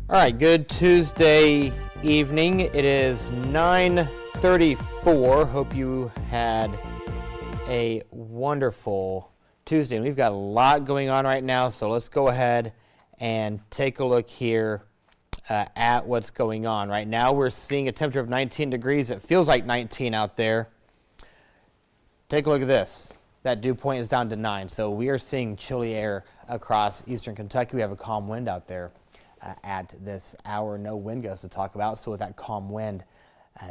All right, good Tuesday evening. It is 9:34. Hope you had a wonderful Tuesday. And we've got a lot going on right now, so let's go ahead and take a look here at what's going on. Right now we're seeing a temperature of 19 degrees. It feels like 19 out there. Take a look at this. That dew point is down to 9, so we are seeing chilly air across eastern Kentucky. We have a calm wind out there at this hour. No wind gusts to talk about, so with that calm wind,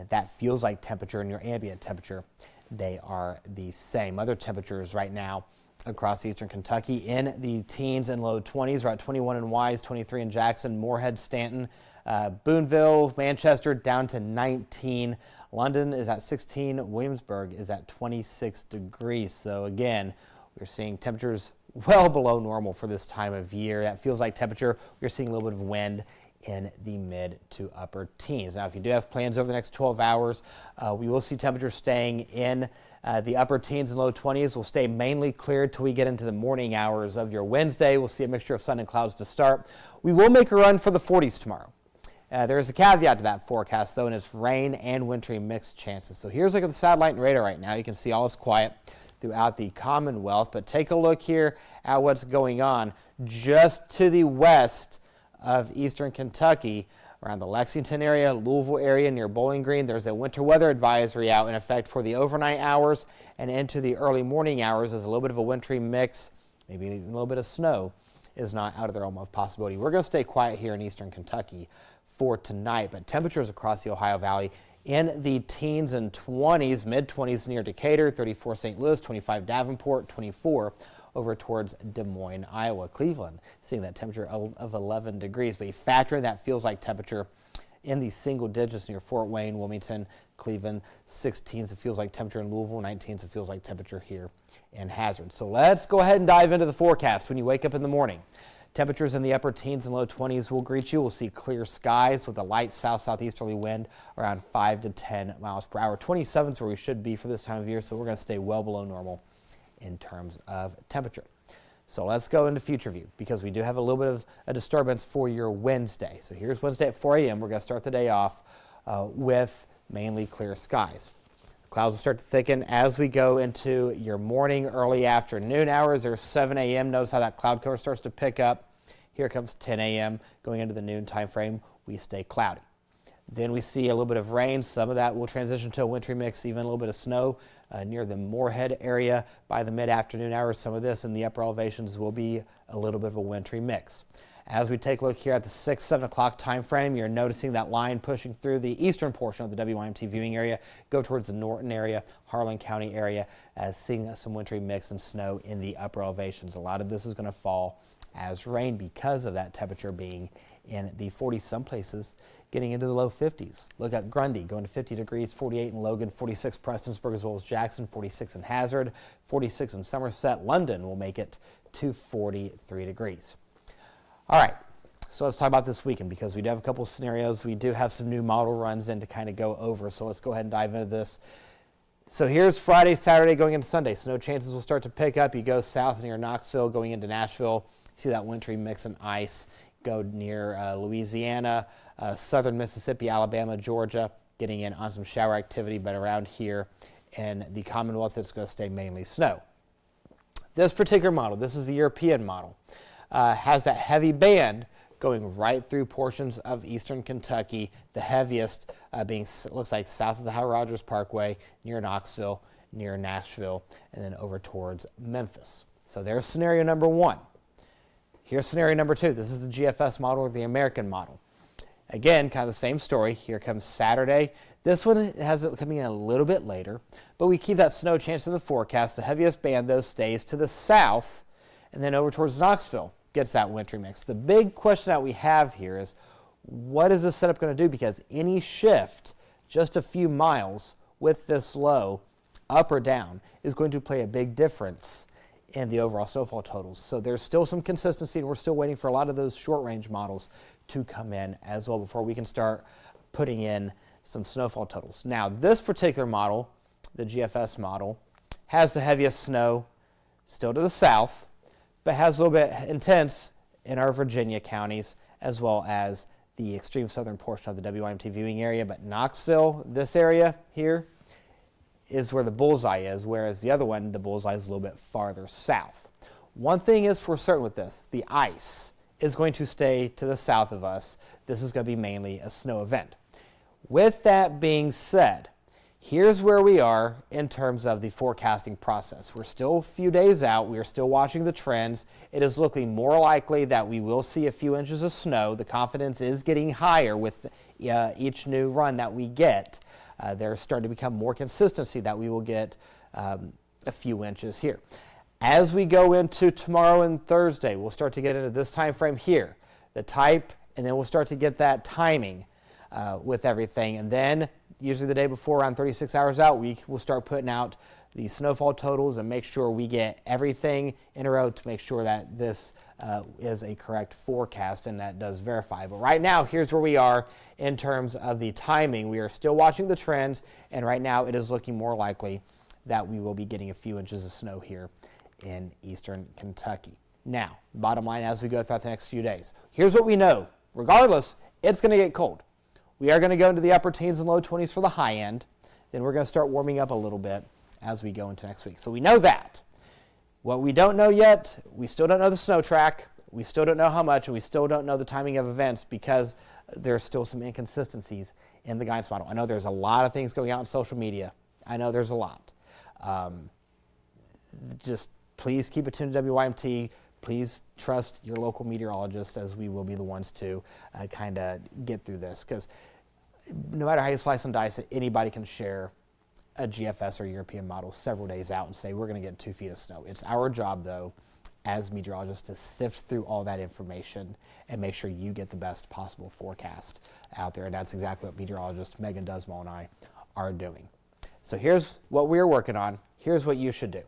that feels like temperature and your ambient temperature, they are the same. Other temperatures right now across eastern Kentucky in the teens and low 20s. We're at 21 in Wise, 23 in Jackson, Moorhead, Stanton, Boonville, Manchester down to 19. London is at 16. Williamsburg is at 26 degrees. So again, we're seeing temperatures well below normal for this time of year. That feels like temperature. We're seeing a little bit of wind in the mid to upper teens. Now, if you do have plans over the next 12 hours, we will see temperatures staying in the upper teens and low 20s. Will stay mainly clear till we get into the morning hours of your Wednesday. We'll see a mixture of sun and clouds to start. We will make a run for the 40s tomorrow. There is a caveat to that forecast, though, and it's rain and wintry mixed chances. So here's a look at the satellite and radar right now. You can see all is quiet throughout the Commonwealth, but take a look here at what's going on just to the west of eastern Kentucky, around the Lexington area, Louisville area, near Bowling Green. There's a winter weather advisory out in effect for the overnight hours and into the early morning hours. There's a little bit of a wintry mix, maybe even a little bit of snow is not out of the realm of possibility. We're going to stay quiet here in eastern Kentucky for tonight. But temperatures across the Ohio Valley in the teens and 20s, mid-20s near Decatur, 34 St. Louis, 25 Davenport, 24 over towards Des Moines, Iowa. Cleveland seeing that temperature of 11 degrees. But you factor in that feels like temperature in the single digits near Fort Wayne, Wilmington, Cleveland. 16s it feels like temperature in Louisville. 19s it feels like temperature here in Hazard. So let's go ahead and dive into the forecast. When you wake up in the morning, temperatures in the upper teens and low 20s will greet you. We'll see clear skies with a light south-southeasterly wind around 5 to 10 miles per hour. 27 is where we should be for this time of year, so we're going to stay well below normal in terms of temperature. So let's go into future view because we do have a little bit of a disturbance for your Wednesday. So here's Wednesday at 4 a.m. We're going to start the day off with mainly clear skies. The clouds will start to thicken as we go into your morning, early afternoon hours. There's 7 a.m. Notice how that cloud cover starts to pick up. Here comes 10 a.m. Going into the noon time frame, we stay cloudy. Then we see a little bit of rain. Some of that will transition to a wintry mix, even a little bit of snow near the Moorhead area by the mid-afternoon hours. Some of this in the upper elevations will be a little bit of a wintry mix. As we take a look here at the 6, 7 o'clock time frame, you're noticing that line pushing through the eastern portion of the WYMT viewing area, go towards the Norton area, Harlan County area, seeing some wintry mix and snow in the upper elevations. A lot of this is going to fall as rain because of that temperature being in the 40s, some places getting into the low 50s. Look at Grundy going to 50 degrees, 48 in Logan, 46 Prestonsburg as well as Jackson, 46 in Hazard, 46 in Somerset. London will make it to 43 degrees. All right, so let's talk about this weekend because we do have a couple of scenarios. We do have some new model runs in to kind of go over, so let's go ahead and dive into this. So here's Friday, Saturday going into Sunday. Snow chances will start to pick up. You go south near Knoxville going into Nashville. See that wintry mix and ice. Go near Louisiana, southern Mississippi, Alabama, Georgia, getting in on some shower activity, but around here in the Commonwealth, it's going to stay mainly snow. This particular model, this is the European model, has that heavy band going right through portions of eastern Kentucky, the heaviest being, looks like, south of the Howard Rogers Parkway, near Knoxville, near Nashville, and then over towards Memphis. So there's scenario number one. Here's scenario number two. This is the GFS model or the American model. Again, kind of the same story. Here comes Saturday. This one has it coming in a little bit later, but we keep that snow chance in the forecast. The heaviest band, though, stays to the south, and then over towards Knoxville gets that wintry mix. The big question that we have here is, what is this setup going to do? Because any shift just a few miles with this low, up or down, is going to play a big difference in the overall snowfall totals. So there's still some consistency, and we're still waiting for a lot of those short-range models to come in as well before we can start putting in some snowfall totals. Now, this particular model, the GFS model, has the heaviest snow still to the south, but has a little bit intense in our Virginia counties as well as the extreme southern portion of the WYMT viewing area. But Knoxville, this area here, is where the bullseye is, whereas the other one, the bullseye is a little bit farther south. One thing is for certain with this, the ice is going to stay to the south of us. This is going to be mainly a snow event. With that being said, here's where we are in terms of the forecasting process. We're still a few days out. We are still watching the trends. It is looking more likely that we will see a few inches of snow. The confidence is getting higher with each new run that we get. There's starting to become more consistency that we will get a few inches here. As we go into tomorrow and Thursday, we'll start to get into this time frame here, the type, and then we'll start to get that timing with everything. And then usually the day before, around 36 hours out, we'll start putting out the snowfall totals and make sure we get everything in a row to make sure that this is a correct forecast and that does verify. But right now, here's where we are in terms of the timing. We are still watching the trends, and right now it is looking more likely that we will be getting a few inches of snow here in eastern Kentucky. Now, bottom line as we go throughout the next few days, here's what we know. Regardless, it's going to get cold. We are going to go into the upper teens and low 20s for the high end. Then we're going to start warming up a little bit as we go into next week. So we know that. What we don't know yet, we still don't know the snow track. We still don't know how much, and we still don't know the timing of events because there's still some inconsistencies in the guidance model. I know there's a lot of things going out on social media. I know there's a lot. Just please keep it tuned to WYMT. please trust your local meteorologist, as we will be the ones to kind of get through this, because no matter how you slice and dice it, anybody can share a GFS or European model several days out and say we're going to get 2 feet of snow. It's our job, though, as meteorologists, to sift through all that information and make sure you get the best possible forecast out there. And that's exactly what meteorologist Megan Dusmal and I are doing. So here's what we're working on. Here's what you should do.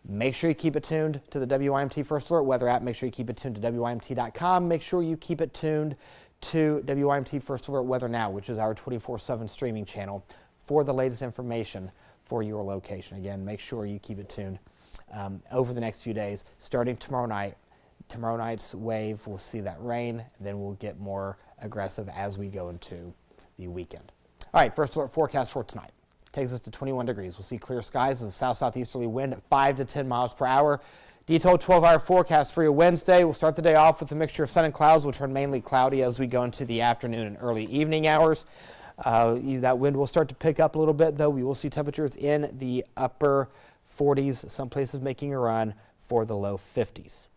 Make sure you keep it tuned to the WYMT First Alert Weather app. Make sure you keep it tuned to WYMT.com. Make sure you keep it tuned to WYMT First Alert Weather Now, which is our 24/7 streaming channel for the latest information for your location. Again, make sure you keep it tuned over the next few days. Starting tomorrow night, tomorrow night's wave, we'll see that rain, then we'll get more aggressive as we go into the weekend. All right, First Alert forecast for tonight. Takes us to 21 degrees. We'll see clear skies with a south-southeasterly wind at 5 to 10 miles per hour. Detailed 12-hour forecast for your Wednesday. We'll start the day off with a mixture of sun and clouds. We'll turn mainly cloudy as we go into the afternoon and early evening hours. That wind will start to pick up a little bit, though. We will see temperatures in the upper 40s, some places making a run for the low 50s.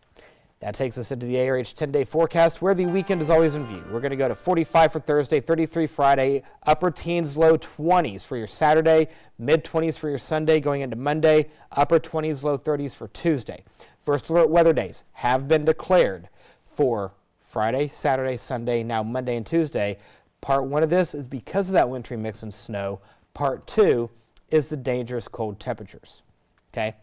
That takes us into the ARH 10-day forecast, where the weekend is always in view. We're going to go to 45 for Thursday, 33 Friday, upper teens, low 20s for your Saturday, mid-20s for your Sunday going into Monday, upper 20s, low 30s for Tuesday. First Alert weather days have been declared for Friday, Saturday, Sunday, now Monday and Tuesday. Part 1 of this is because of that wintry mix and snow. Part 2 is the dangerous cold temperatures. Okay?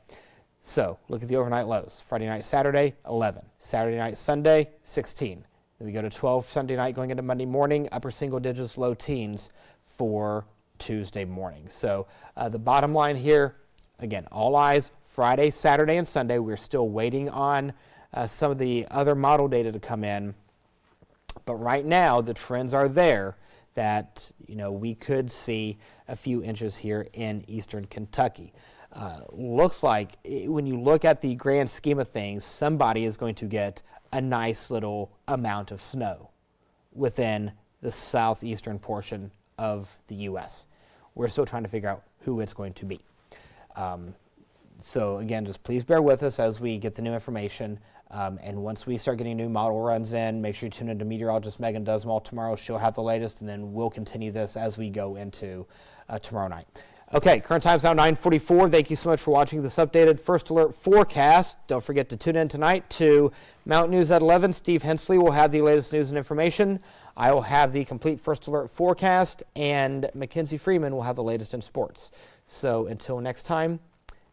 So look at the overnight lows. Friday night, Saturday, 11. Saturday night, Sunday, 16. Then we go to 12 Sunday night going into Monday morning, upper single digits, low teens for Tuesday morning. So the bottom line here, again, all eyes, Friday, Saturday, and Sunday. We're still waiting on some of the other model data to come in. But right now, the trends are there that, we could see a few inches here in eastern Kentucky. Looks like when you look at the grand scheme of things, somebody is going to get a nice little amount of snow within the southeastern portion of the U.S. We're still trying to figure out who it's going to be. So again, just please bear with us as we get the new information. And once we start getting new model runs in, make sure you tune into meteorologist Megan Dusmal tomorrow. She'll have the latest, and then we'll continue this as we go into tomorrow night. Okay, current time is now 9:44. Thank you so much for watching this updated First Alert forecast. Don't forget to tune in tonight to Mountain News at 11. Steve Hensley will have the latest news and information. I will have the complete First Alert forecast, and Mackenzie Freeman will have the latest in sports. So until next time,